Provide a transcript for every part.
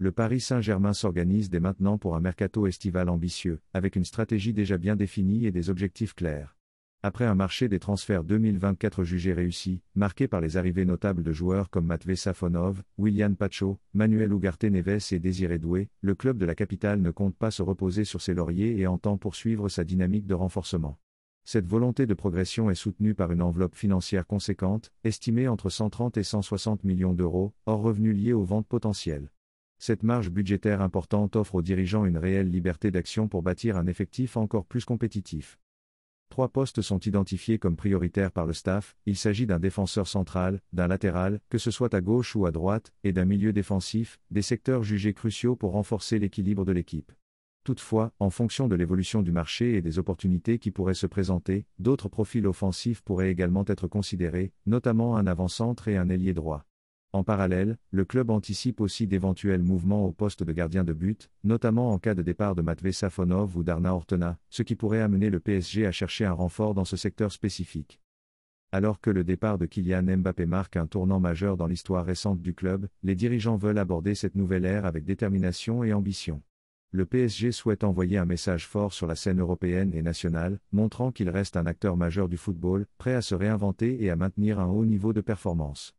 Le Paris Saint-Germain s'organise dès maintenant pour un mercato estival ambitieux, avec une stratégie déjà bien définie et des objectifs clairs. Après un marché des transferts 2024 jugé réussi, marqué par les arrivées notables de joueurs comme Matvey Safonov, Willian Pacho, Manuel Ugarte Neves et Désiré Doué, le club de la capitale ne compte pas se reposer sur ses lauriers et entend poursuivre sa dynamique de renforcement. Cette volonté de progression est soutenue par une enveloppe financière conséquente, estimée entre 130 et 160 millions d'euros, hors revenus liés aux ventes potentielles. Cette marge budgétaire importante offre aux dirigeants une réelle liberté d'action pour bâtir un effectif encore plus compétitif. 3 postes sont identifiés comme prioritaires par le staff, il s'agit d'un défenseur central, d'un latéral, que ce soit à gauche ou à droite, et d'un milieu défensif, des secteurs jugés cruciaux pour renforcer l'équilibre de l'équipe. Toutefois, en fonction de l'évolution du marché et des opportunités qui pourraient se présenter, d'autres profils offensifs pourraient également être considérés, notamment un avant-centre et un ailier droit. En parallèle, le club anticipe aussi d'éventuels mouvements au poste de gardien de but, notamment en cas de départ de Matvey Safonov ou d'Arna Ortona, ce qui pourrait amener le PSG à chercher un renfort dans ce secteur spécifique. Alors que le départ de Kylian Mbappé marque un tournant majeur dans l'histoire récente du club, les dirigeants veulent aborder cette nouvelle ère avec détermination et ambition. Le PSG souhaite envoyer un message fort sur la scène européenne et nationale, montrant qu'il reste un acteur majeur du football, prêt à se réinventer et à maintenir un haut niveau de performance.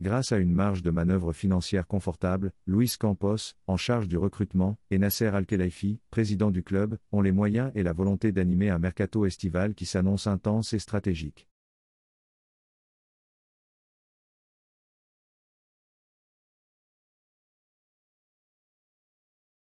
Grâce à une marge de manœuvre financière confortable, Luis Campos, en charge du recrutement, et Nasser Al-Khelaifi, président du club, ont les moyens et la volonté d'animer un mercato estival qui s'annonce intense et stratégique.